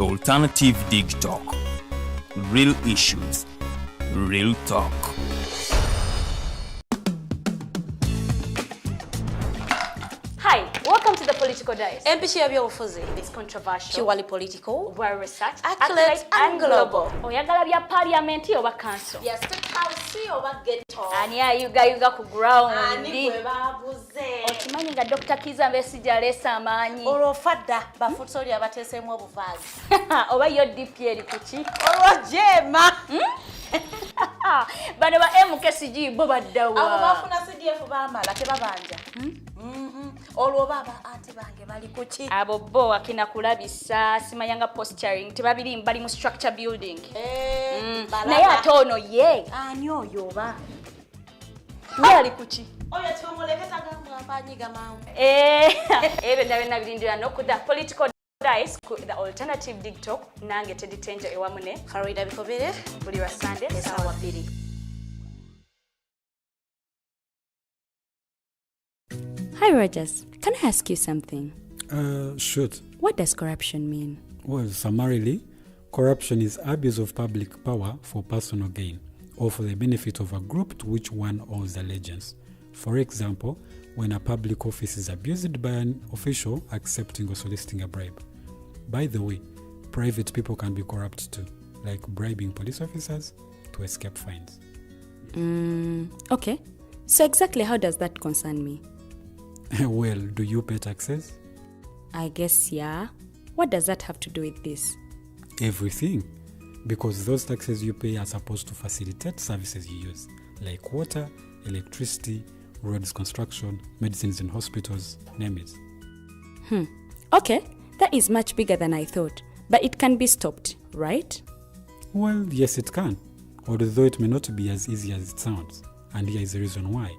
Alternative Dig Talk. Real issues, real talk. Hi, welcome to the Political Dice. Empishi ebyobufuzi. It's controversial, Purely political, well researched, accurate and global. Oyagala bya parliament oba council. Yes, state house oba ghetto. Ani ayuga ku ground. Ani gwe babuze. Okimanyi nga Dr. Kiza Besigye aleese amaanyi. Olwofadda bafutoli abateesemu obuvaazi. Oba yo DP eri kuki? Olwojema. Bano ba MKCG bo baddawa. Abo bafuna CDF baamala tebabanja. Olwo baba anti bange bali kuki? Abo bo akina kulabisa simanyanga posturing tebabiri bali mu structure building. Naye ate ono ye. Ani oyo oba? Ye ali kuki? Oyo tumuleketa gamba mpanyiga mawu. Ebe ndabena birindira no kuda political dice the alternative dig talk nange teditenja ewamune Farida Bikobere buli wa Sunday sawa biri. Hi Rogers, can I ask you something? Shoot. What does corruption mean? Well, summarily, corruption is abuse of public power for personal gain or for the benefit of a group to which one owes allegiance. For example, when a public office is abused by an official accepting or soliciting a bribe. By the way, private people can be corrupt too, like bribing police officers to escape fines. Okay. So exactly how does that concern me? Well, do you pay taxes? I guess, yeah. What does that have to do with this? Everything. Because those taxes you pay are supposed to facilitate services you use, like water, electricity, roads construction, medicines in hospitals, name it. Okay, that is much bigger than I thought. But it can be stopped, right? Well, yes it can, although it may not be as easy as it sounds. And here is the reason why.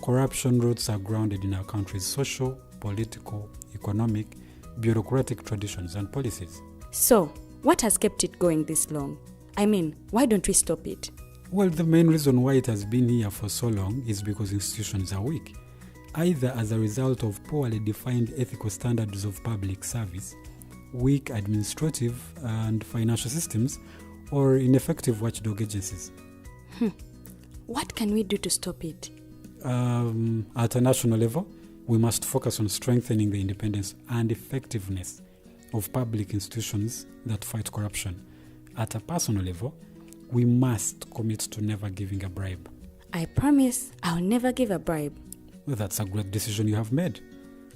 Corruption roots are grounded in our country's social, political, economic, bureaucratic traditions and policies. So, what has kept it going this long? I mean, why don't we stop it? Well, the main reason why it has been here for so long is because institutions are weak, either as a result of poorly defined ethical standards of public service, weak administrative and financial systems, or ineffective watchdog agencies. What can we do to stop it? At a national level, we must focus on strengthening the independence and effectiveness of public institutions that fight corruption. At a personal level, we must commit to never giving a bribe. I promise I'll never give a bribe. Well, that's a great decision you have made.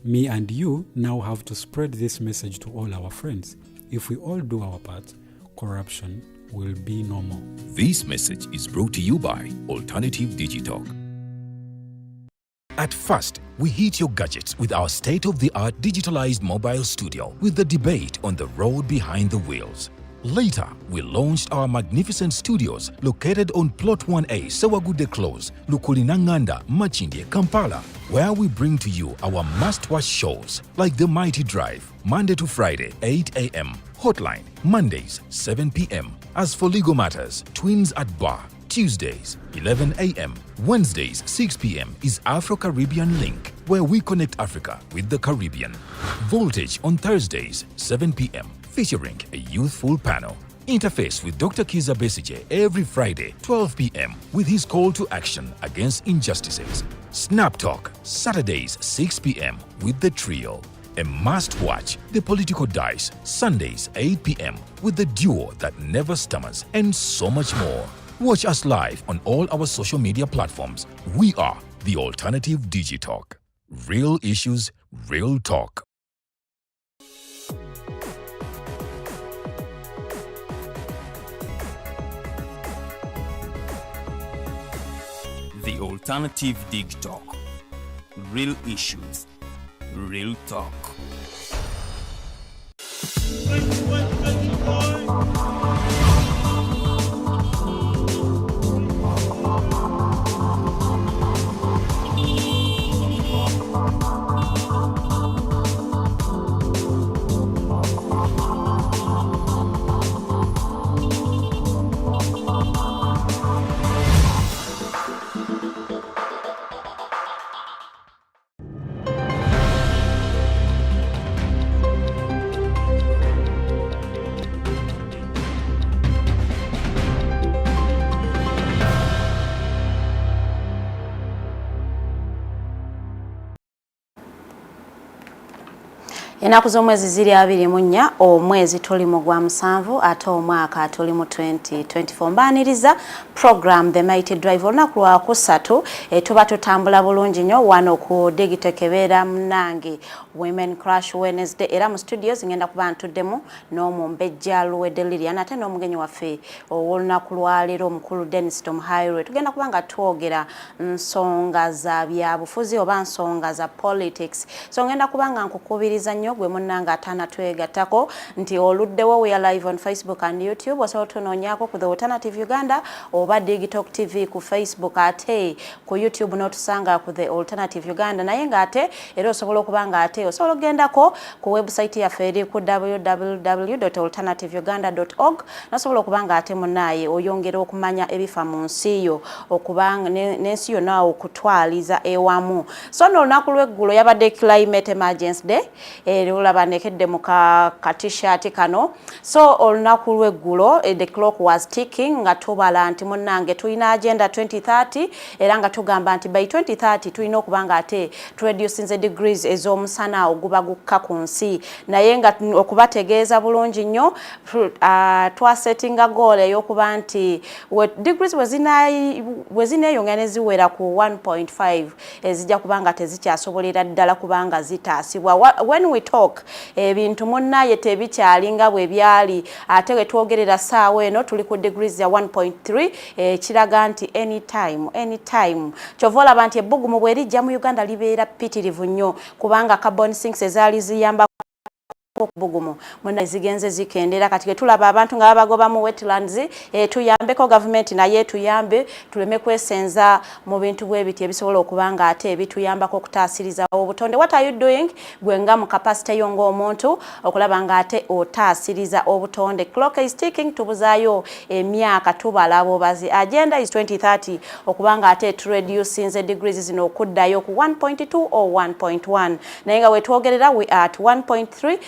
Me and you now have to spread this message to all our friends. If we all do our part, corruption will be no more. This message is brought to you by Alternative Digital. At first, we hit your gadgets with our state-of-the-art digitalized mobile studio with the debate on the road behind the wheels. Later, we launched our magnificent studios located on Plot 1A, Sewagude Close, Lukulinanganda, Machindye, Kampala, where we bring to you our must-watch shows like The Mighty Drive, Monday to Friday, 8 a.m., Hotline, Mondays, 7 p.m. As for legal matters, Twins at Bar, Tuesdays, 11 a.m., Wednesdays, 6 p.m. is Afro-Caribbean Link, where we connect Africa with the Caribbean. Voltage on Thursdays, 7 p.m., featuring a youthful panel. Interface with Dr. Kiza Besigye every Friday, 12 p.m. with his call to action against injustices. Snap Talk, Saturdays, 6 p.m. with the trio. A must-watch, The Political Dice, Sundays, 8 p.m. with the duo that never stammers, and so much more. Watch us live on all our social media platforms. We are the Alternative Digital. Real issues, real talk. The Alternative Dig Talk. Real issues, real talk. Enaku z'omwezi ziri 24 omwezi tuli mu gwa 7 ate omwaka tuli mu 2024 mbaniriza program The Mighty Drive olunaku lwa kusatu tuba tutambula bulungi nnyo wano ku Digital Kebeera Munange Women Crash Wednesday era mu studios ngenda kuba ntuddemu n'Omumbejja Bikobere ate n'omugenyi waffe olunaku lwa leero omukulu Dennis Tom Highway tugenda kuba nga twogera nsonga za byabufuzi oba nsonga za politics so ngenda kuba nga nkukubiriza nnyo gwe munnanga atana twegattako nti oluddewo we are live on Facebook and YouTube osobola tunoonyaako ku The Alternative Uganda oba Digital TV ku Facebook ate ku YouTube n'otusanga ku The Alternative Uganda naye ng'ate era osobola okuba nga ate osobola ogendako ku website yaffe eri ku www.alternativeuganda.org n'osobola okuba nga ate munaaye oyongera okumanya ebifa mu nsi yo okubanga n'ensi yonna okutwaliza ewamu so n'olunaku lw'eggulo yabadde climate emergency day olaba nekedde mu ka t-shirt kano so olunaku lw'eggulo the clock was ticking nga tubala nti munnange tulina agenda 2030 era nga tugamba nti by 2030 tulina okuba nga ate reducing the degrees ez'omusana oguba gukka ku nsi naye nga okubategeeza bulungi nnyo twasettinga goal ey'okuba nti degrees wezineeyonga ne ziwera ku 1.5 ezijja kuba nga tezikyasobolera ddala kubanga zitaasibwa when we talk ebintu munnaye tebikyalinga bwe byali ate we twogerera ssaawa eno tuli ku degrees ya 1.3 kiraga nti anytime kyova olaba nti ebbugumu bwe lijja mu Uganda libeera pitirivu nnyo kubanga carbon sinks ezaali ziyamba okubugumu muna zigenze zikendera kati tulaba abantu nga bagoba mu wetlands tuyambeko government naye tuyambe tuleme kwesenza mu bintu bwebiti ebisobola okubanga ate ebituyambako okutaasiriza obutonde what are you doing gwenga mu capacity yongo omuntu okulaba nga ate otaasiriza obutonde clock is ticking tubuzayo emyaka tubalabo bazi agenda is 2030 okubanga ate to reduce the degrees zino okuddayo ku 1.2 or 1.1 naye nga wetwogerera we are at 1.3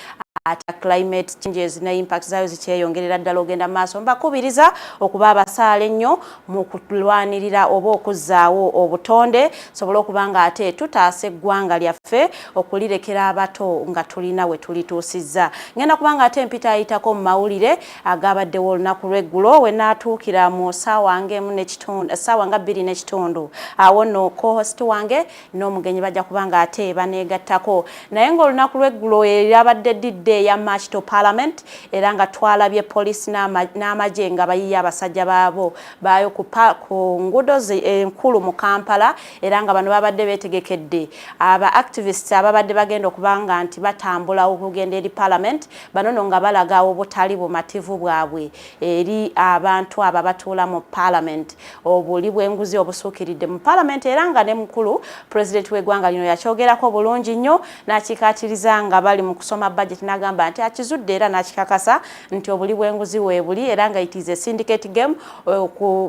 ata climate changes na impact zayo zikyeyongerera ddala ogenda maaso mbakubiriza okuba abasaale ennyo mu kulwanirira oba okuzzaawo obutonde sobola okubanga ate tutaasa eggwanga lyaffe okulirekera abato nga tulina we tulituusizza ngenda kubanga ate empita ayitako mu mawulire agabaddewo olunaku lw'eggulo we naatuukira mu ssaawa nga 2 n'ekitundu awo no co-host wange n'omugenyi bajja kubanga ate baneegattako naye ng'olunaku lw'eggulo erabadde didde ya march to parliament era nga twalabye police n'amagye nga bayiye abasajja baabo bayo ku ngudo enkulu mu Kampala era nga bano babadde beetegekedde aba activists ababadde bagenda okubanga nti batambula okugenda eri parliament bano nga balaga obutali bumativu bwabwe eri abantu ababatuula mu parliament obuli bw'enguzi obusuukiridde mu parliament era nga ne mukulu president w'eggwanga lino yakyogerako bulungi nnyo n'akikaatiriza nga bali mu kusoma budget nagamba nti akizudde era nakikakasa nti obuli bw'enguzi weebuli era nga it is a syndicate game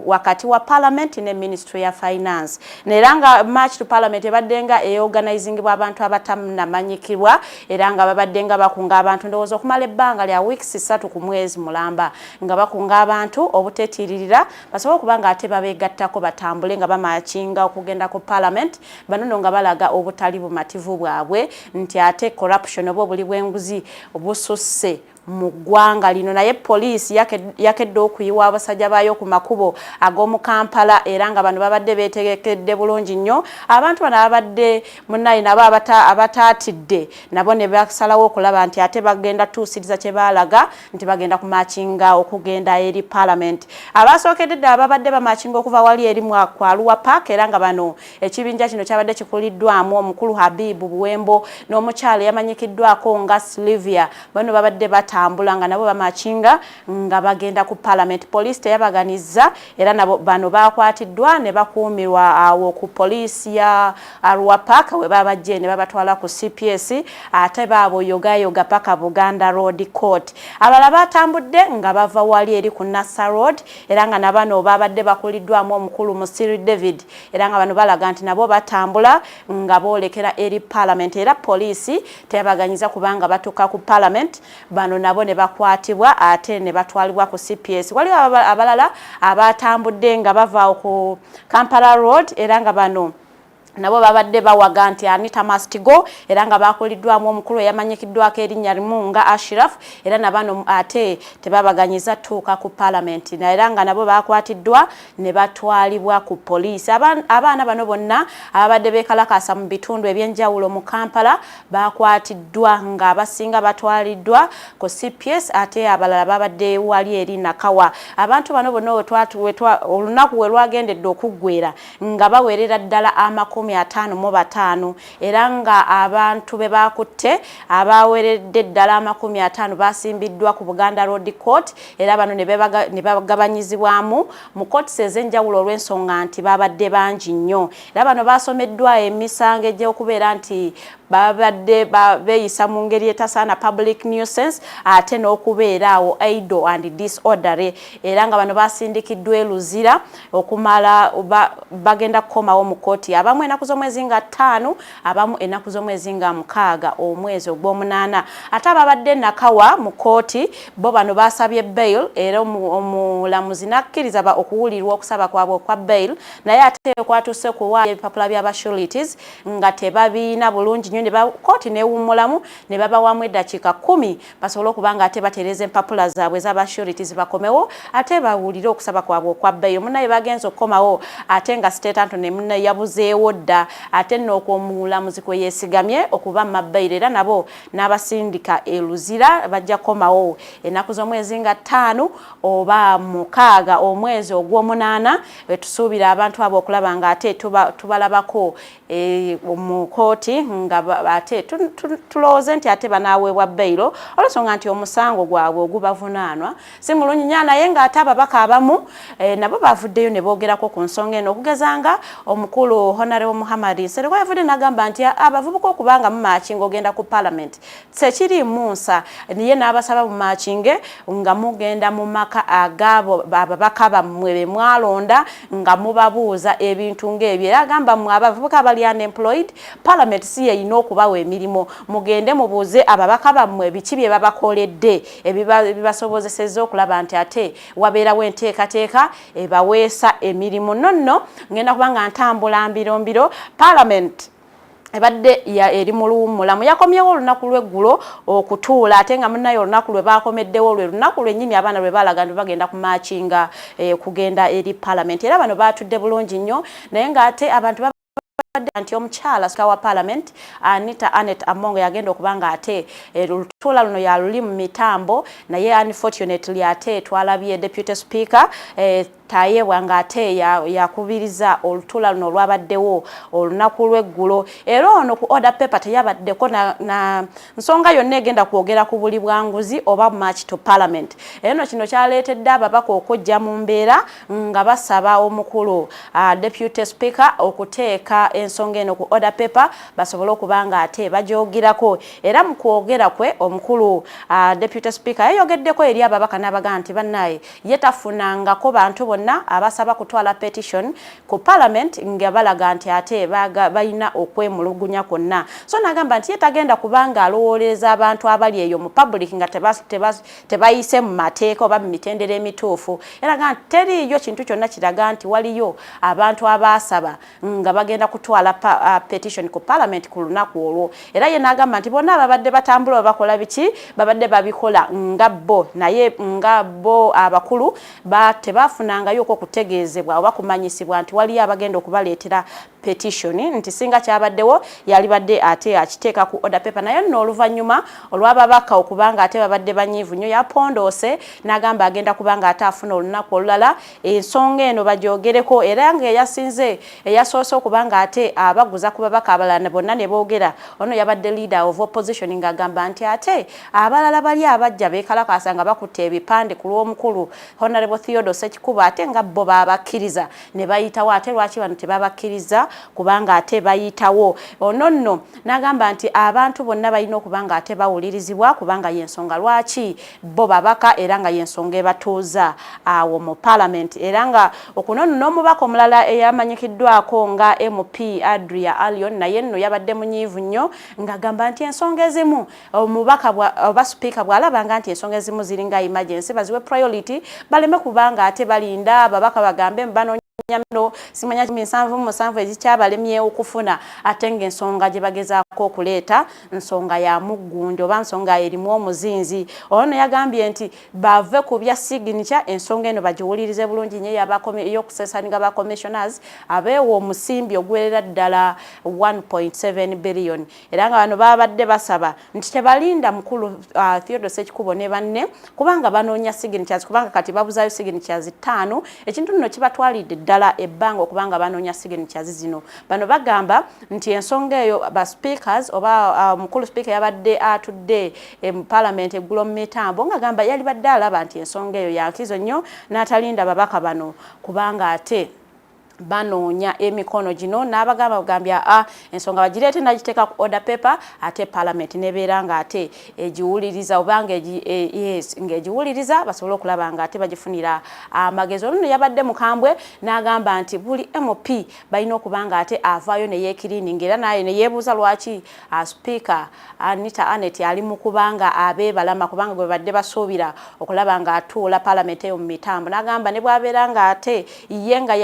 wakati wa parliament ne ministry ya finance era nga march to parliament ebadde nga organizing bw'abantu abatamanyikibwa era nga babadde nga bakunga abantu ndowooza okumala ebbanga lya weeks 3 ku mwezi mulamba nga bakunga abantu obuteetiririra basobola okuba nga ate babeegattako batambule nga bamakinga okugenda ku parliament bano nga balaga obutali bumativu bwabwe nti ate corruption oba obuli bw'enguzi obususse mu ggwanga lino naye poliisi yakedde okuyiwa abasajja baayo ku makubo ag'omu Kampala era nga bano babadde beetegekedde bulungi nnyo abantu bano abadde munnaye nabo abataatidde nabo ne basalawo okulaba nti ate bagenda tuusiriza kye baalaga nti bagenda kumakinga okugenda eri parliament abasookedde ababadde bamakinga okuva wali eri Kwaluwa Park era nga bano ekibinja kino kyabadde kikuliddwamu omukulu Habibu Buwembo n'omukyala yamanyikiddwako nga Sylvia bano babadde batambula nga nabo bamakinga nga bagenda ku parliament police teyabaganiza era nabo bano bakwatiddwa ne bakuumirwa awo ku police ya Arua Park we babajje ne babatwala ku CPS ate baabo yoga paka Buganda Road Court abalala batambudde nga bava wali eri ku Nassa Road era nga nabano babadde bakuliddwamu omukulu Musiri David era nga bano balaga nti nabo batambula nga boolekera eri parliament era police teyabaganyiza kubanga batuka ku parliament bano nabo ne bakwatibwa ate ne batwalibwa ku CPS wali abalala abatambudde nga bava ku Kampala Road era nga bano nabo babadde bawaga nti Anita must go era nga bakuliddwamu omukulu yamanyikiddwako erinnya limu nga Ashraf era nabano ate tebabaganyiza tuuka ku parliament era nga nabo bakwatiddwa ne batwalibwa ku poliisi. Abaana bano bonna ababadde beekalakaasa mu bitundu ebyenjawulo mu Kampala bakwatiddwa nga abasinga batwaliddwa ku CPS ate abalala babadde wali eri Nakawa. Abantu bano bonna olunaku we lwagendedde okuggwera nga bawerera ddala 55 era nga abantu be bakutte abaweredde ddala 50 basimbiddwa ku Buganda Road Court era bano ne bagabanyizibwamu mu courts ez'enjawulo olw'ensonga nti babadde bangi nnyo era bano basomeddwa emisango egy'okubeera nti babadde beeyisa mu ngeri etasaana public nuisance ate n'okubeeraawo idle and disorderly era nga bano basindikiddwa e Luzira okumala bagenda kukomawo mu kooti abamu ennaku z'omwezi nga 5 abamu ennaku z'omwezi nga 6 omwezi ogw'omunaana ate ababadde Nakawa mu kooti bo bano basabye bail era omulamuzi n'akkiriza okuwulirwa okusaba kwabwe okwa bail naye ate kwatuse kuwaayo ebipapula by'abasureties nga tebabiina bulungi nnyo ne kooti neewummulamu ne babawamu eddakiika 10 basobole okuba nga ate batereeza empapula zaabwe z'abasureties bakomewo ate bawulire okusaba kwabwe okwa bail munnaye bagenze okukomawo ate nga state Anthony munnaye yabuzeewo dda ate n'okwomulamuzi kwe yeesigamye okuba mabaire era nabo n'abasindika e Luzira bajja komawo ennaku z'omwezi nga 5 oba 6 omwezi ogw'omunaana wetusuubira abantu abo okulaba nga ate tubalabako mu kooti nga ate tulowooze nti ate banaaweebwa bailo olw'ensonga nti omusango gwabwe ogubavunaanwa si mulungi nnyo naye ng'ate ababaka abamu nabo bavuddeyo ne boogerako ku nsonga eno okugeza nga omukulu Honorable Muhammad Sereko yavudde n'agamba nti abavubuka okubanga mu maakinga ogenda ku parliament sekiri munsa niye n'abasaba mu maakinge nga mugenda mu maka agabo ababaka bammwe be mwalonda nga mubabuuza ebintu ng'ebyo era agamba mmwe abavubuka bali unemployed parliament si yeyina okubawa emirimu mugende mubuuze ababaka bammwe biki bye babakoledde ebibasobozesezza okulaba nti ate wabeerawo enteekateeka ebaweesa emirimu nonno ngenda kubanga ntambula mbiro parliament ebadde eri mu luwummulamu yakomyewo olunaku lw'eggulo okutuula ate nga munnayo olunaku lwe bakomeddewo lwe lunaku lwennyini abaana lwe balaga nti bagenda ku maakinga kugenda eri parliament era bano batudde bulungi nnyo naye ng'ate abantu anti omukyala sika wa parliament Anita Amongo yagenda okubanga ate olutuula luno yaluli mu mitambo naye unfortunately ate twalabye deputy speaker tayeebwa ng'ate yakubiriza olutuula luno olwabaddewo olunaku lw'eggulo era ono ku order paper teyabaddeko na nsonga yonna egenda kwogera ku buli bwanguzi oba march to parliament eno kino kyaleetedde ababaka okujja mu mbeera nga basaba omukulu deputy speaker okuteeka ensonga eno ku order paper basobole okuba nga ate bagyogirako era mu kwogera kwe omukulu deputy speaker yayogeddeko eri ababaka n'abagaa nti bannaye yetafunangako bantu bonna abasaba kutwala petition ku parliament nga balaga nti ate balina okwemulugunya kwonna so nagamba nti yetagenda kubanga alowooleza abantu abali eyo mu public nga tebayise mu mateeka oba mu mitendera emituufu era nga teriyo kintu kyonna kiraga nti waliyo abantu abasaba nga bagenda kutwala petition ku parliament ku lunaku olwo era ye nagamba nti bonna babadde batambula bakola biki babadde babikola nga bo naye nga bo abakulu tebafunangayo okutegeezebwa oba kumanyisibwa nti waliyo abagenda okubaleetera petition nti singa kyabaddewo yali badde ate akiteeka ku order paper naye nno oluvannyuma olw'ababaka okubanga ate babadde banyiivu nnyo yapondoose n'agamba agenda kubanga ate afuna olunaku olulala ensonga eno bagyogereko era nga eyasoose okubanga ate abaguza ku babaka abalala bonna ne boogera ono yabadde leader of opposition ng'agamba nti ate abalala bali abajja beekalakaasa nga bakutte ebipande ku lw'omukulu Honorable Theodore Sekikubo ate nga bo babakkiriza ne bayitawo ate lwaki bano tebabakkiriza kubanga ate bayitawo ono nno n'agamba nti abantu bonna balina okubanga ate bawulirizibwa kubanga yensonga lwaki bo babaka era nga yensonga ebatuuza awo mu parliament era nga okunono n'omubaka omulala eyamanyikiddwako nga MP Adria Alion naye nno yabadde munyiivu nnyo ng'agamba nti ensonga ezimu omubaka oba speaker bw'alabanga nti ensonga ezimu ziringa emergency baziwe priority baleme kubanga ate balinda ababaka bagambe bano simanya 7 ezikyabalemye okufuna ate ng'ensonga gye bagezaako okuleeta nsonga ya muggundu oba nsonga erimu omuzinzi. Ono yagambye nti bave ku bya signature ensonga eno bagiwulirize bulungi nnyo ey'okuseesaniga ba commissioners abeewa omusimbi ogwerera ddala 1.7 billion. Era nga bano babadde basaba nti tebalinda mukulu Theodore Sekikubo ne banne kubanga banoonya signatures kubanga kati babuzaayo signatures 5 ekintu nno kibatwalidde ddala ebbanga okubanga banoonya signatures zino. Bano bagamba nti ensonga eyo ba speakers oba mukulu speaker yabadde atudde mu parliament eggulo mu mitambo ng'agamba yali badde alaba nti ensonga eyo ya nkizo nnyo n'atalinda babaka bano kubanga ate banoonya emikono gino n'abagamba bagambya ensonga bagireete nagiteeka ku order paper ate parliament nebeera nga ate egiwuliriza obanga ng'egiwuliriza basobole okulaba nga ate bagifunira amagezi. Ono yabadde mukambwe n'agamba nti buli MP balina okuba nga ate avaayo ne yeekiriininga era naye ne yeebuuza lwaki speaker Anita Anet ali mu kubanga abeebalama kubanga gwe badde basuubira okulaba nga atuula parliament eyo mu mitambo. N'agamba ne bwabeera nga ate ye nga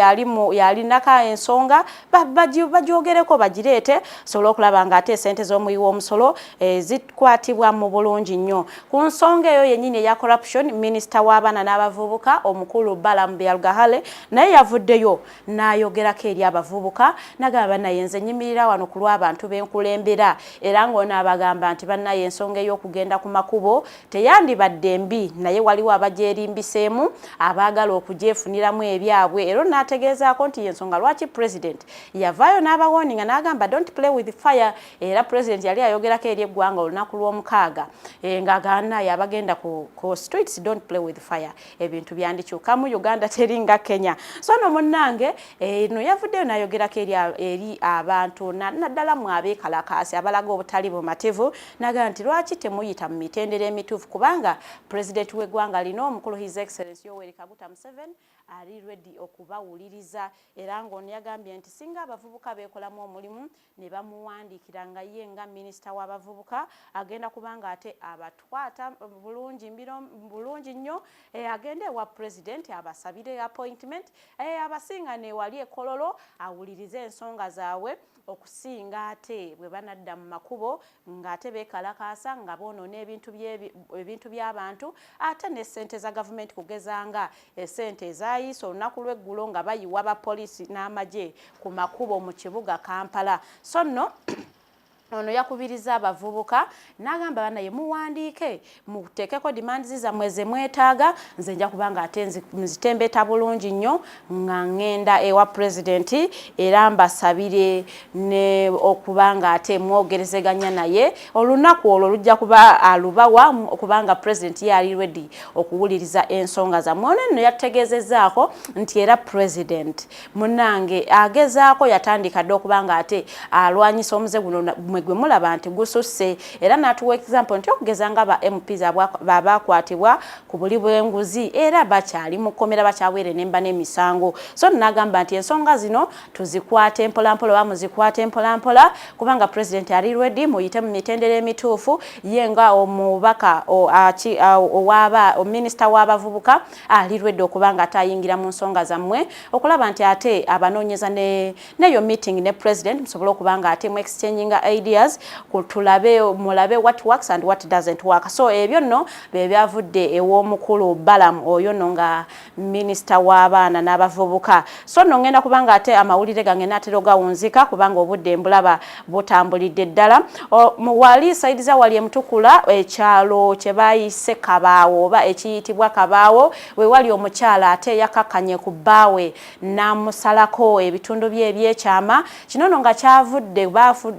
yalinaka ensonga bagyogereko bagireete sobola okulaba nga ate sente z'omuyi w'omusolo zikwatibwa mu bulungi nnyo. Ku nsonga eyo yennyini eya corruption, minisita w'abaana n'abavubuka omukulu Balamu Byalugahale naye yavuddeyo n'ayogerako eri abavubuka n'agamba naye nze nnyimirira wano ku lw'abantu b'enkulembera era ng'ono abagamba nti bannaye ensonga ey'okugenda ku makubo teyandibadde mbi naye waliwo abagyerimbiseemu abaagala okugyefuniramu ebyabwe. Era n'ategeezaako nti ensonga lwaki president yavaayo n'abawoninga n'agamba don't play with fire. Era president yali ayogerako eri eggwanga olunaku lw'omukaaga ng'agana yabagenda ku streets don't play with fire. Ebintu byandikyukamu Uganda teringa Kenya. So no munnange no yavuddeyo n'ayogerako eri abantu naddala mu abeekalakaasi abalaga obutali bumativu n'agamba nti lwaki temuyita mu mitendera emituufu kubanga president w'eggwanga lino omukulu His Excellency Yoweri Kaguta Museveni ali ready okubawuliriza. Era ng'ono yagambye nti singa abavubuka beekolamu omulimu ne bamuwandiikira nga ye nga minisita w'abavubuka agenda kubanga ate abatwata bulungi nnyo agende ewa president abasabire appointment abasinga newali ekololo awulirize ensonga zaabwe okusinga ate bwe banadda mu makubo ng'ate beekalakaasa nga boonoona ebintu by'abantu ate ne ssente za gavumenti kugezanga essente ezayiisa olunaku lw'eggulo nga bayiwa abapoliisi n'amagye ku makubo mu kibuga Kampala. So nno ono yakubiriza abavubuka n'agamba banaye muwandiike muteekeko demands zammwe ze mwetaaga nze nja kubanga ate nzitembeeta bulungi nnyo nga ngenda ewa president era mbasabire ne okubanga ate mwogerezeganya naye olunaku olwo lujja kuba alubawa okubanga president yali ready okuwuliriza ensonga zammwe. Ono nno yategeezezaako nti era president munnange agezaako yatandika dde okubanga ate alwanyisa omuze guno gwe mulaba nti gususse era n'atuwa example nti okugeza nga ba MPs babakwatibwa ku buli bw'enguzi era bakyali mu kkomera bakyawere nemba n'emisango. So n'agamba nti ensonga zino tuzikwate mpolampola oba muzikwate mpolampola kubanga president ali ready muyite mu mitendera emituufu ye nga omubaka minisita w'abavubuka ali ready okubanga atayingira mu nsonga zammwe okulaba nti ate abanoonyeza neyo meeting ne president musobole okubanga ate mu exchanging ideas mulabe what works and what doesn't work. So ebyo nno bebyavudde ew'omukulu Balamu oyo nno nga minisita w'abaana n'abavubuka. So nno ngenda kubanga ate amawulire gange naatera ogawunzika kubanga obudde mbulaba butambulidde ddala. Wali saidiza wali emutukula ekyalo kye bayise Kabaawo oba ekiyitibwa Kabaawo we wali omukyala ate yakakanye ku bbaawe n'amusalako ebitundu bye ebyekyama. Kino nno nga kyavudde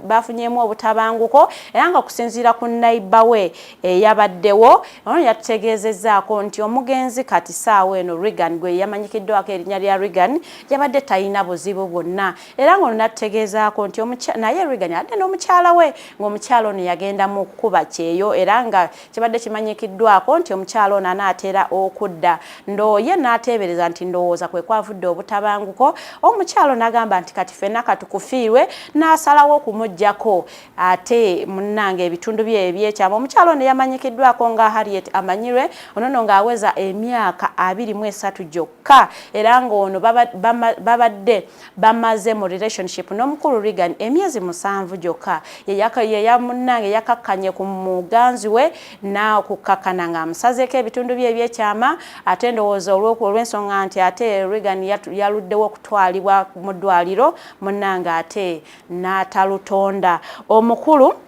bafunyeemu obutabanguko era nga kusinziira ku nnayiba we eyabaddewo ono yategeezezaako nti omugenzi kati saawa eno Reagan gwe yamanyikiddwako erinnya lya Reagan yabadde talina buzibu bwonna era ng'ono nategeezaako nti naye Reagan adde n'omukyala we ng'omukyala ono yagenda mu kukuba kyeyo era nga kibadde kimanyikiddwako nti omukyala ono anaatera okudda ndooye n'ateebereza nti ndowooza kwe kwavudde obutabanguko. Omukyala n'agamba nti kati ffenna katukufiirwe n'asalawo okumuggyako ate munnange ebitundu bye ebyekyama omukyalo ono yamanyikiddwako nga Harriet amanyirwe ono ng'aweza emyaka 23 gyokka era ng'ono babadde bamaze mu relationship n'omukulu Reagan emyezi 7 gyokka ye munnange yakakkanye ku muganzi we na okukakkana ng'amusazeeko ebitundu bye ebyekyama ate ndowooza olw'ensonga nti ate Reagan yaluddewo okutwalibwa mu ddwaliro munnange ate n'atalutonda omukulu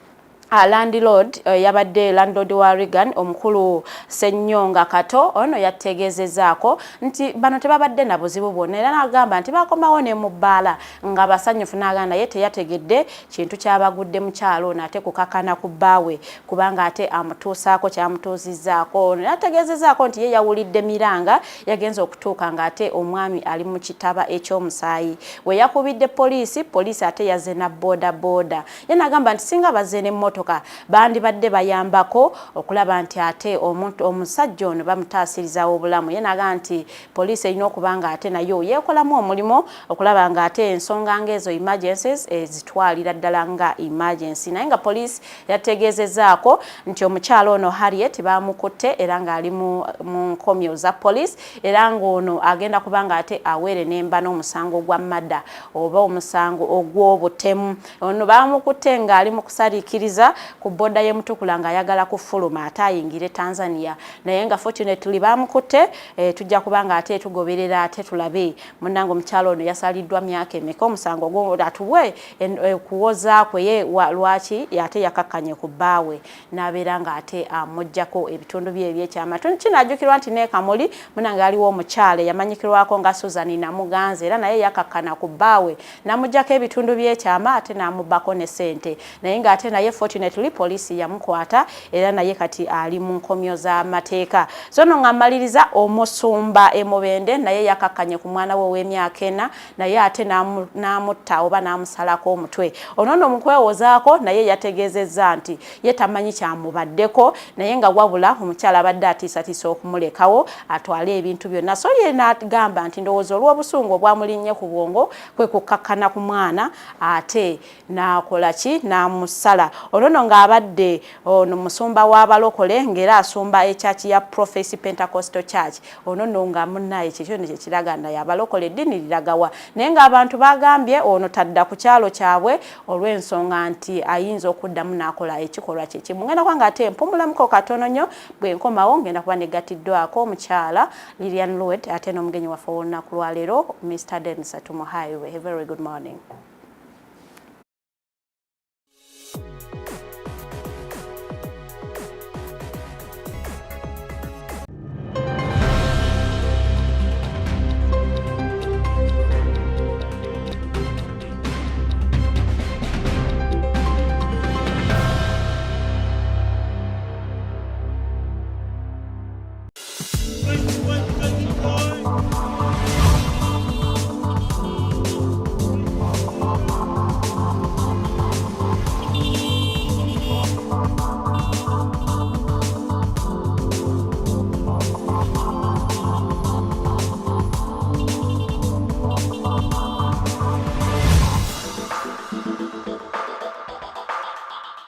landlord yabadde landlord wa Reagan omukulu Ssennyonga Kato ono yategezezaako nti bano tebabadde na buzibu bwonna era n'agamba nti bakomawo ne mu bbaala nga basanyufu n'agamba naye teyategedde kintu kyabagudde mu kyalo nate kukakana ku bbaawe kubanga ate amutuusaako kyamutuuzizaako ono yategezezaako nti ye yawulidde miranga yagenza okutuuka nga ate omwami ali mu kitaba eky'omusaayi we yakubidde poliisi ate yazze na boda ye n'agamba nti singa bazze ne bandi badde bayambako okulaba nti ate omusajja ono bamutaasirizawo obulamu ye naga nti poliisi erina okubanga ate nayo yeekolamu omulimo okulaba nga ate ensonga ngezo emergencies ezitwalira ddala nga emergency naye nga poliisi yategezezaako nti omukyalo ono Harriet bamukutte era ng'ali mu nkomyo za poliisi era ng'ono agenda kubanga ate awere nemba n'omusango gwa madda oba omusango ogw'obutemu ono bamukutte ng'ali mu kusariikiriza ku boda ye mutukula nga ayagala kufuluma ate ayingire Tanzania naye nga fortunately bamukutte tujja kubanga ate tugoberera ate tulabe munnange omukyalo ono yasaliddwa myaka emeka omusango gwo atuwe kuwoza kwe ye lwaki ate yakakkanye ku bbaawe n'abeera nga ate amuggyako ebitundu bye ebyekyama kinajjukirwa nti ne Kamuli munnange aliwo omukyale yamanyikirwako nga Susan Namuganza era naye yakakkana ku bbaawe namuggyako ebitundu byekyama ate n'amubbako ne ssente naye nga ate naye fortunately poliisi yamukwata era naye kati ali mu nkomyo z'amateeka so no ngamaliriza omusumba Emubende naye yakakkanye ku mwana we w'emyaka 4 naye ate n'amutta oba n'amusalako omutwe ono mukwewozaako naye yategezezza nti ye tamanyi kyamubaddeko naye nga wabula omukyala abadde atiisatiisa okumulekawo atwale ebintu byonna so ye n'agamba nti ndowooza olw'obusungu obwamulinnye ku bwongo kwe kukakkana ku mwana ate n'akola ki n'amusala ono ng'abadde ono musumba w'abalokole ng'era asumba ekyaki ya Prophecy Pentecostal Church ono nga munnaye kyekyo kyekiraga nti abalokole eddiini liragawa naye ng'abantu bagambye ono tadda ku kyalo kyabwe olw'ensonga nti ayinza okuddamu n'akola ekikolwa kye kimu ngenda kubanga ate mpumulamuko katono nnyo bwe nkomawo ngenda kuba negatiddwako omukyala Lilian Lewet ate n'omugenyi waffe olunaku lwaleero Mr. Dennis Atumo Highway. A very good morning.